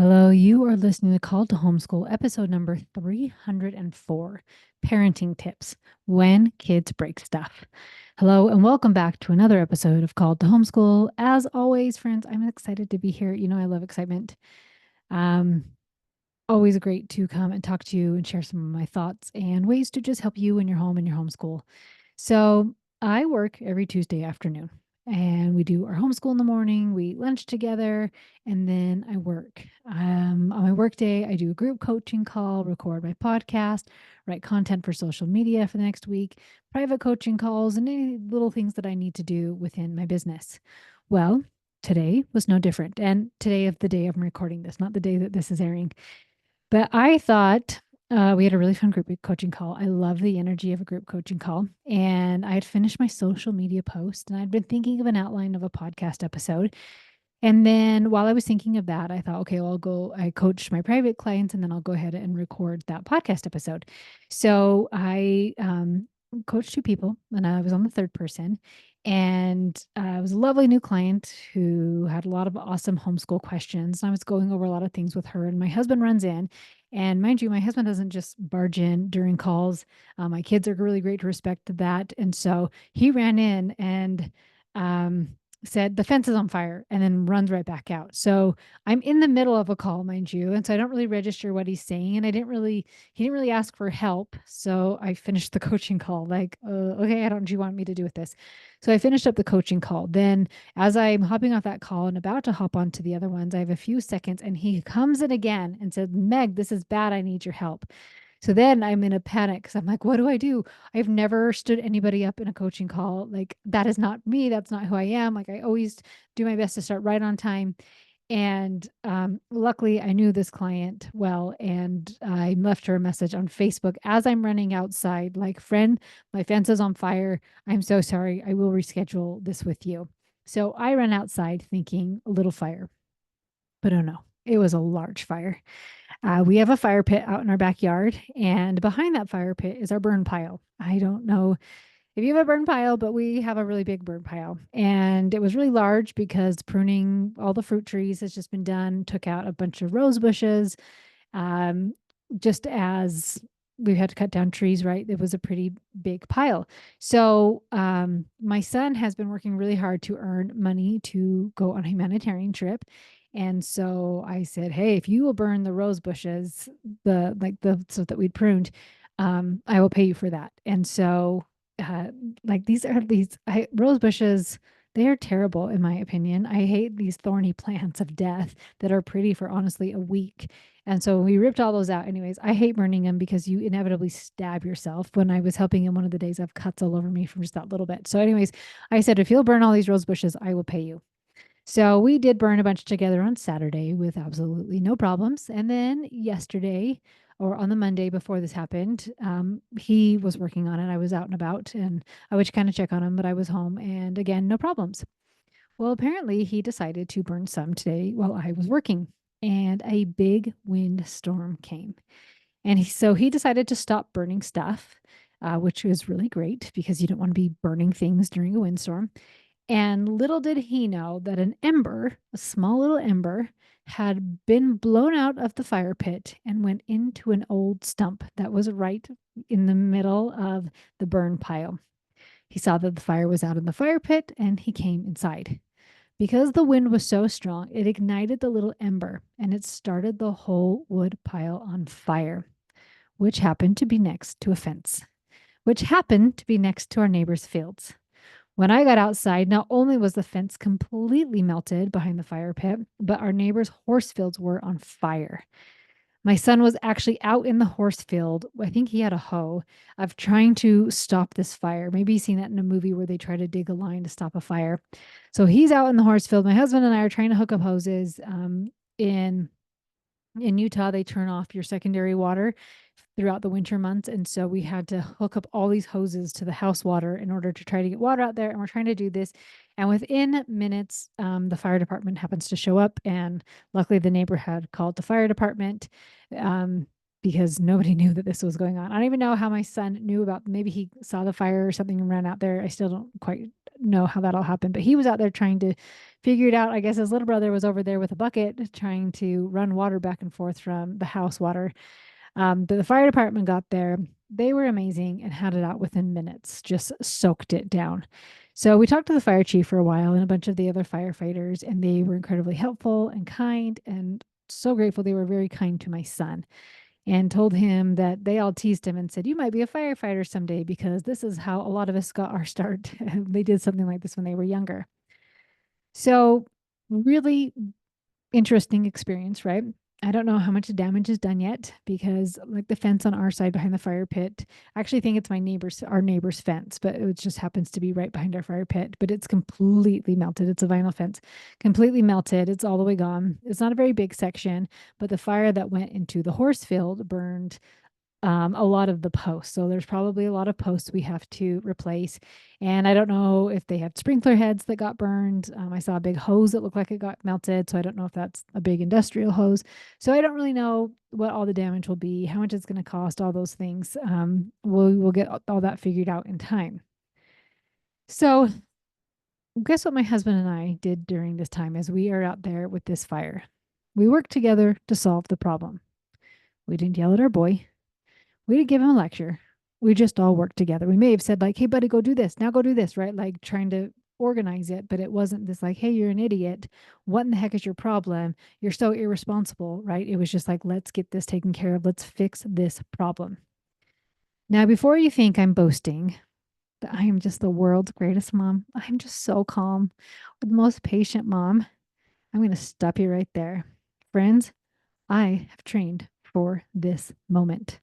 Hello, you are listening to Call to Homeschool, episode number 304, Parenting Tips When Kids Break Stuff. Hello, and welcome back to another episode of Call to Homeschool. As always, friends, I'm excited to be here. You know, I love excitement. Um, Always great to come and talk to you and share some of my thoughts and ways to just help you in your home and your homeschool. So I work every Tuesday afternoon and we do our homeschool in the morning. We eat lunch together and then I work. On my work day, I do a group coaching call, record my podcast, write content for social media for the next week, private coaching calls, and any little things that I need to do within my business. Well, today was no different. And today of the day I'm recording this, not the day that this is airing. But I thought we had a really fun group coaching call. I love the energy of a group coaching call. And I had finished my social media post and I'd been thinking of an outline of a podcast episode. And then while I was thinking of that, I thought, okay, well, I coach my private clients and then I'll go ahead and record that podcast episode. So I coached two people and I was on the third person. And it was a lovely new client who had a lot of awesome homeschool questions. I was going over a lot of things with her, and my husband runs in. And mind you, my husband doesn't just barge in during calls. My kids are really great to respect that. And so he ran in and um, said, the fence is on fire, and then runs right back out. So I'm in the middle of a call, mind you. And so I don't really register what he's saying. And he didn't really ask for help. So I finished the coaching call like, okay, I don't, do you want me to do with this? So I finished up the coaching call. Then as I'm hopping off that call and about to hop onto the other ones, I have a few seconds and he comes in again and said, Meg, this is bad. I need your help. So then I'm in a panic because I'm like, what do I do? I've never stood anybody up in a coaching call. Like, that is not me. That's not who I am. Like, I always do my best to start right on time. And luckily, I knew this client well, and I left her a message on Facebook as I'm running outside, like, friend, my fence is on fire. I'm so sorry. I will reschedule this with you. So I ran outside thinking a little fire, but oh no, it was a large fire. We have a fire pit out in our backyard, and behind that fire pit is our burn pile. I don't know if you have a burn pile, but we have a really big burn pile. And it was really large because pruning all the fruit trees has just been done, took out a bunch of rose bushes. Um, just as we had to cut down trees, right? It was a pretty big pile. So my son has been working really hard to earn money to go on a humanitarian trip. And so I said, hey, if you will burn the rose bushes, the stuff that we'd pruned, I will pay you for that. And so uh, like rose bushes, they are terrible in my opinion. I hate these thorny plants of death that are pretty for honestly a week. And so we ripped all those out. Anyways, I hate burning them because you inevitably stab yourself. When I was helping him one of the days, I have cuts all over me from just that little bit. So, anyways, I said, if you'll burn all these rose bushes, I will pay you. So we did burn a bunch together on Saturday with absolutely no problems. And then yesterday, or on the Monday before this happened, he was working on it. I was out and about and I would kind of check on him, but I was home and again, no problems. Well, apparently he decided to burn some today while I was working and a big windstorm came. And so he decided to stop burning stuff, which was really great because you don't want to be burning things during a windstorm. And little did he know that an ember, a small little ember, had been blown out of the fire pit and went into an old stump that was right in the middle of the burn pile. He saw that the fire was out in the fire pit and he came inside. Because the wind was so strong, it ignited the little ember and it started the whole wood pile on fire, which happened to be next to a fence, which happened to be next to our neighbor's fields. When I got outside, not only was the fence completely melted behind the fire pit, but our neighbor's horse fields were on fire. My son was actually out in the horse field. I think he had a hoe of trying to stop this fire. Maybe you've seen that in a movie where they try to dig a line to stop a fire. So he's out in the horse field. My husband and I are trying to hook up hoses. In Utah, they turn off your secondary water throughout the winter months. And so we had to hook up all these hoses to the house water in order to try to get water out there. And we're trying to do this. And within minutes, the fire department happens to show up. And luckily, the neighbor had called the fire department. Um, because nobody knew that this was going on. I don't even know how my son knew about, maybe he saw the fire or something and ran out there. I still don't quite know how that all happened, but he was out there trying to figure it out. I guess his little brother was over there with a bucket trying to run water back and forth from the house water. But the fire department got there. They were amazing and had it out within minutes, just soaked it down. So we talked to the fire chief for a while and a bunch of the other firefighters, and they were incredibly helpful and kind and so grateful. They were very kind to my son and told him that they all teased him and said, "You might be a firefighter someday," because this is how a lot of us got our start. They did something like this when they were younger. So, really interesting experience, right? I don't know how much damage is done yet because, like, the fence on our side behind the fire pit, I actually think it's our neighbor's fence, but it just happens to be right behind our fire pit. But it's completely melted. It's a vinyl fence, completely melted. It's all the way gone. It's not a very big section, but the fire that went into the horse field burned a lot of the posts. So there's probably a lot of posts we have to replace. And I don't know if they have sprinkler heads that got burned. I saw a big hose that looked like it got melted. So I don't know if that's a big industrial hose. So I don't really know what all the damage will be, how much it's going to cost, all those things. We'll get all that figured out in time. So guess what my husband and I did during this time as we are out there with this fire? We worked together to solve the problem. We didn't yell at our boy. We didn't give him a lecture. We just all worked together. We may have said, like, "Hey, buddy, go do this. Now go do this," right? Like trying to organize it, but it wasn't this like, "Hey, you're an idiot. What in the heck is your problem? You're so irresponsible," right? It was just like, let's get this taken care of. Let's fix this problem. Now, before you think I'm boasting that I am just the world's greatest mom, I'm just so calm, the most patient mom. I'm going to stop you right there. Friends, I have trained for this moment.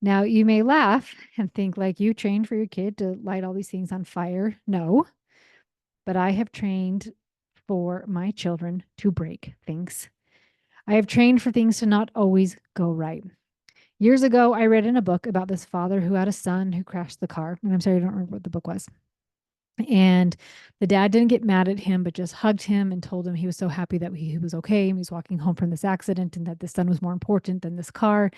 Now, you may laugh and think like you trained for your kid to light all these things on fire. No, but I have trained for my children to break things. I have trained for things to not always go right. Years ago, I read in a book about this father who had a son who crashed the car. And I'm sorry, I don't remember what the book was. And the dad didn't get mad at him, but just hugged him and told him he was so happy that he was okay. And he was walking home from this accident and that the son was more important than this car.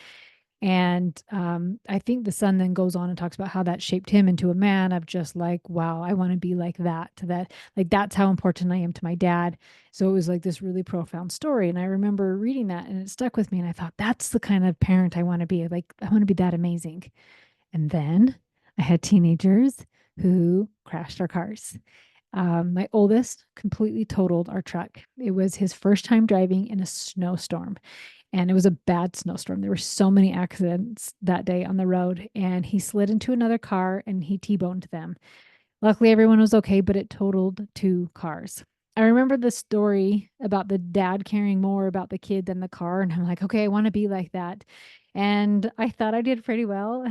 And I think the son then goes on and talks about how that shaped him into a man of just like, wow, I want to be like that, like, that's how important I am to my dad. So it was like this really profound story. And I remember reading that and it stuck with me. And I thought, that's the kind of parent I want to be. Like, I want to be that amazing. And then I had teenagers who crashed our cars. My oldest completely totaled our truck. It was his first time driving in a snowstorm, and it was a bad snowstorm. There were so many accidents that day on the road, and he slid into another car and he T-boned them. Luckily, everyone was okay, but it totaled two cars. I remember the story about the dad caring more about the kid than the car. And I'm like, okay, I want to be like that. And I thought I did pretty well.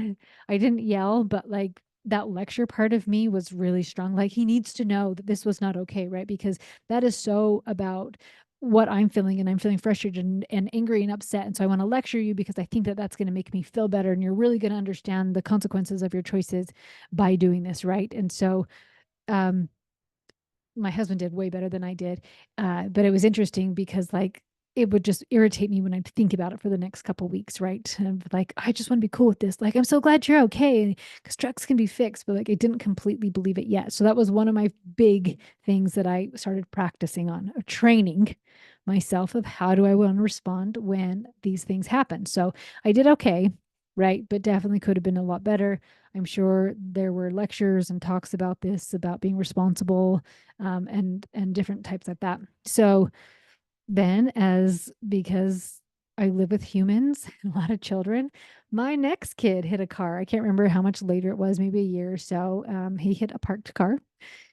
I didn't yell, but like that lecture part of me was really strong. Like, he needs to know that this was not okay, right? Because that is so about what I'm feeling, and I'm feeling frustrated and angry and upset. And so I want to lecture you because I think that that's going to make me feel better. And you're really going to understand the consequences of your choices by doing this, right? And so, um, my husband did way better than I did. But it was interesting because like it would just irritate me when I'd think about it for the next couple weeks, right? And like, I just want to be cool with this. Like, I'm so glad you're okay because trucks can be fixed, but like I didn't completely believe it yet. So that was one of my big things that I started practicing on, training myself of how do I want to respond when these things happen. So I did okay, right? But definitely could have been a lot better. I'm sure there were lectures and talks about this, about being responsible, and different types like that. So then, as because I live with humans, a lot of children, my next kid hit a car. I can't remember how much later it was, maybe a year or so. He hit a parked car.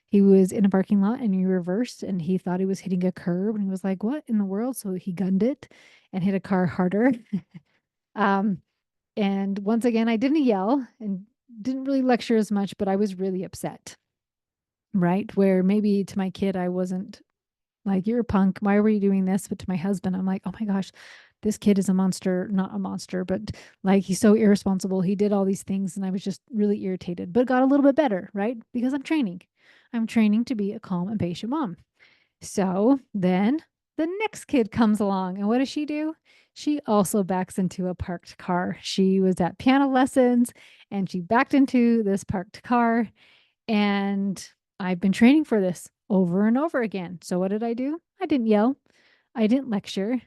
He was in a parking lot and he reversed and he thought he was hitting a curb and he was like, "What in the world?" So he gunned it and hit a car harder. um, and once again, I didn't yell and didn't really lecture as much, but I was really upset, right? Where maybe to my kid, I wasn't like, "You're a punk. Why were you doing this?" But to my husband, I'm like, "Oh my gosh, this kid is a monster." Not a monster, but like he's so irresponsible. He did all these things. And I was just really irritated, but got a little bit better, right? Because I'm training. I'm training to be a calm and patient mom. So then the next kid comes along. And what does she do? she also backs into a parked car. She was at piano lessons and she backed into this parked car. And I've been training for this over and over again. So what did I do? I didn't yell, I didn't lecture,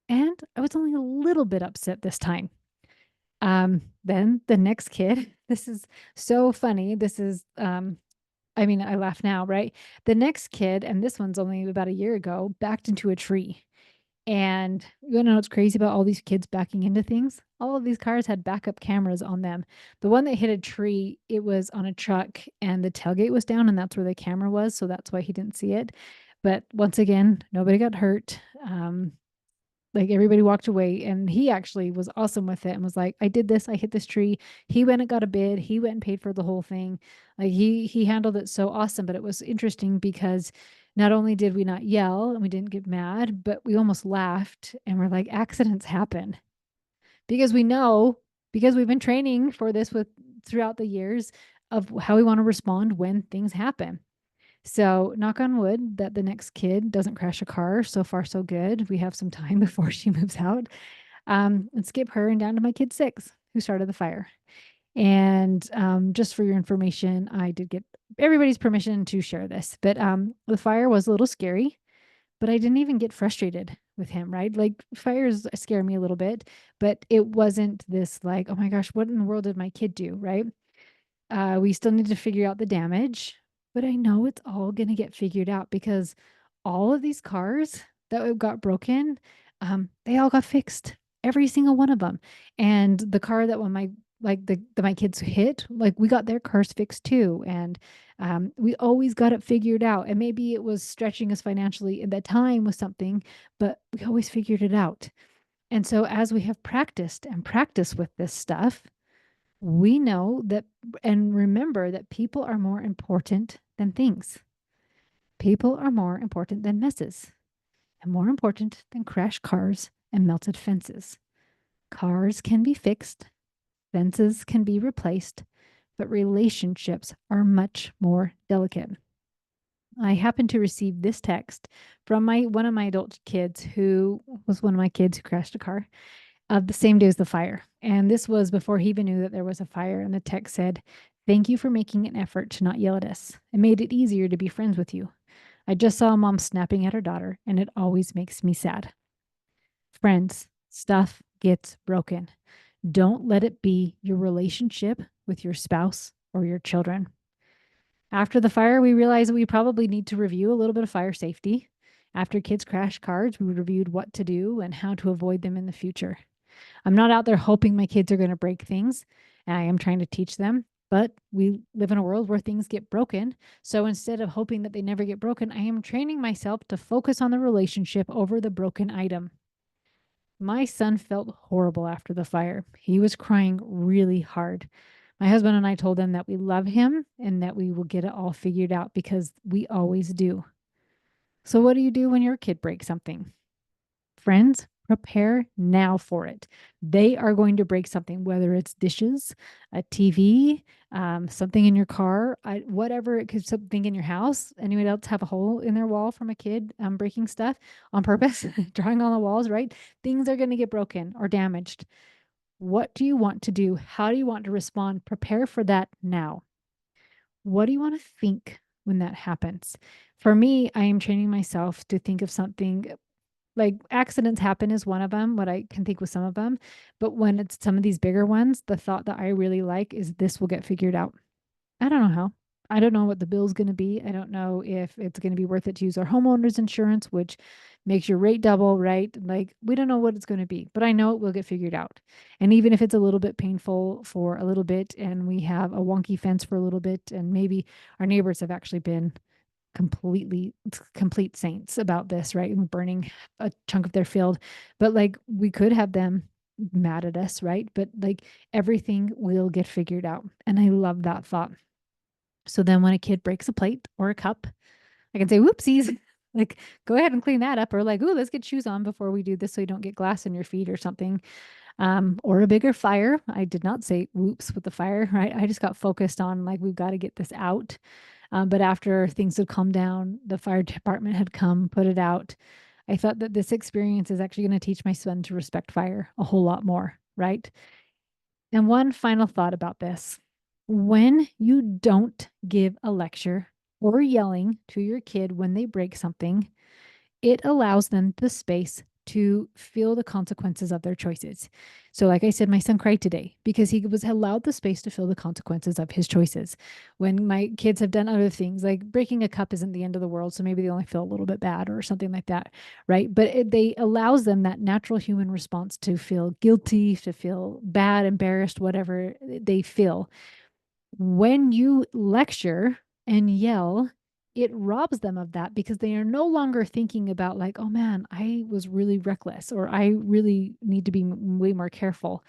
and I was only a little bit upset this time. Then the next kid, this is so funny. This is, I mean, I laugh now, right? The next kid, and this one's only about a year ago, backed into a tree. And you wanna know what's crazy about all these kids backing into things? All of these cars had backup cameras on them. The one that hit a tree, it was on a truck and the tailgate was down and that's where the camera was, so that's why he didn't see it. But once again, nobody got hurt. Like everybody walked away and he actually was awesome with it and was like, I did this, I hit this tree. He went and got a bid, he went and paid for the whole thing. Like he handled it so awesome, but it was interesting because not only did we not yell and we didn't get mad, but we almost laughed and we're like, accidents happen. Because we know, because we've been training for this with throughout the years of how we want to respond when things happen. So, knock on wood that the next kid doesn't crash a car. So far, so good. We have some time before she moves out. And skip her and down to my kid 6, who started the fire. And just for your information, I did get everybody's permission to share this. But the fire was a little scary, but I didn't even get frustrated with him, right? Like fires scare me a little bit, but it wasn't this like, oh my gosh, what in the world did my kid do, right? We still need to figure out the damage, but I know it's all going to get figured out because all of these cars that got broken, they all got fixed, every single one of them. And the car that when my kids hit, like we got their cars fixed too, and we always got it figured out. And maybe it was stretching us financially at that time with something, but we always figured it out. And so as we have practiced and practiced with this stuff, we know that and remember that people are more important than things. People are more important than messes and more important than crashed cars and melted fences. Cars can be fixed, fences can be replaced, but relationships are much more delicate. I happened to receive this text from my one of my adult kids who was one of my kids who crashed a car of the same day as the fire. And this was before he even knew that there was a fire. And the text said, "Thank you for making an effort to not yell at us. It made it easier to be friends with you. I just saw a mom snapping at her daughter, and it always makes me sad." Friends, stuff gets broken. Don't let it be your relationship with your spouse or your children. After the fire, we realized that we probably need to review a little bit of fire safety. After kids crash cars, we reviewed what to do and how to avoid them in the future. I'm not out there hoping my kids are going to break things. I am trying to teach them, but we live in a world where things get broken. So instead of hoping that they never get broken, I am training myself to focus on the relationship over the broken item. My son felt horrible after the fire. He was crying really hard. My husband and I told him that we love him and that we will get it all figured out because we always do. So, what do you do when your kid breaks something? Friends, prepare now for it. They are going to break something, whether it's dishes, a TV, something in your car, whatever. It could something in your house. Anyone else have a hole in their wall from a kid breaking stuff on purpose, drawing on the walls, right? Things are going to get broken or damaged. What do you want to do? How do you want to respond? Prepare for that now. What do you want to think when that happens? For me, I am training myself to think of something like accidents happen is one of them, what I can think with some of them. But when it's some of these bigger ones, the thought that I really like is this will get figured out. I don't know how. I don't know what the bill's going to be. I don't know if it's going to be worth it to use our homeowner's insurance, which makes your rate double, right? Like, we don't know what it's going to be, but I know it will get figured out. And even if it's a little bit painful for a little bit and we have a wonky fence for a little bit, and maybe our neighbors have actually been complete saints about this, right? And burning a chunk of their field. But like we could have them mad at us, right? But like everything will get figured out. And I love that thought. So then when a kid breaks a plate or a cup, I can say, whoopsies. Like, go ahead and clean that up. Or like, ooh, let's get shoes on before we do this so you don't get glass in your feet or something. Or a bigger fire. I did not say whoops with the fire, right? I just got focused on like, we've got to get this out. But after things had calmed down, the fire department had come, put it out. I thought that this experience is actually going to teach my son to respect fire a whole lot more, right? And one final thought about this. When you don't give a lecture or yelling to your kid when they break something, it allows them the space to feel the consequences of their choices. So, like I said, my son cried today because he was allowed the space to feel the consequences of his choices. When my kids have done other things, like breaking a cup isn't the end of the world, so maybe they only feel a little bit bad or something like that, right? But they allows them that natural human response to feel guilty, to feel bad, embarrassed, whatever they feel. When you lecture and yell, it robs them of that because they are no longer thinking about, like, oh man, I was really reckless, or I really need to be way more careful.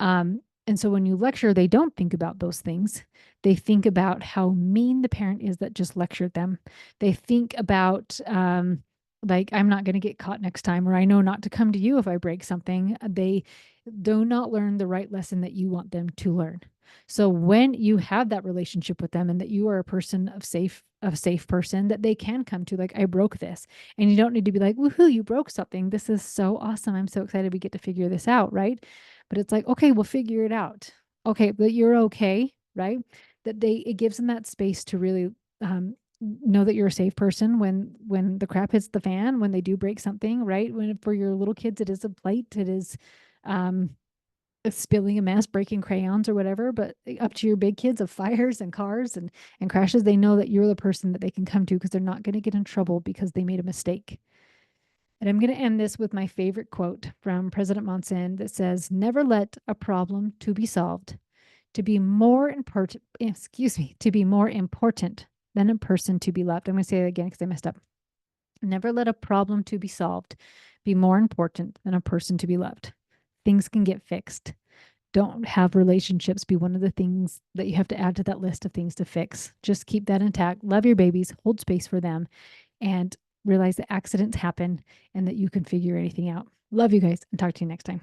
And so when you lecture, they don't think about those things. They think about how mean the parent is that just lectured them. They think about, like, I'm not going to get caught next time, or I know not to come to you if I break something. They do not learn the right lesson that you want them to learn. So when you have that relationship with them and that you are a person of a safe person that they can come to, like, I broke this. And you don't need to be like, woohoo, you broke something. This is so awesome. I'm so excited we get to figure this out, right? But it's like, okay, we'll figure it out. Okay, but you're okay, right? That it gives them that space to really know that you're a safe person when the crap hits the fan, when they do break something, right? When for your little kids, it is a plate, it is um, spilling a mess, breaking crayons or whatever. But up to your big kids of fires and cars and crashes, they know that you're the person that they can come to because they're not going to get in trouble because they made a mistake. And I'm going to end this with my favorite quote from President Monson that says, "Never let a problem to be solved to be more important, to be more important than a person to be loved." I'm going to say it again because I messed up. Never let a problem to be solved be more important than a person to be loved. Things can get fixed. Don't have relationships be one of the things that you have to add to that list of things to fix. Just keep that intact. Love your babies, hold space for them, and realize that accidents happen and that you can figure anything out. Love you guys, and talk to you next time.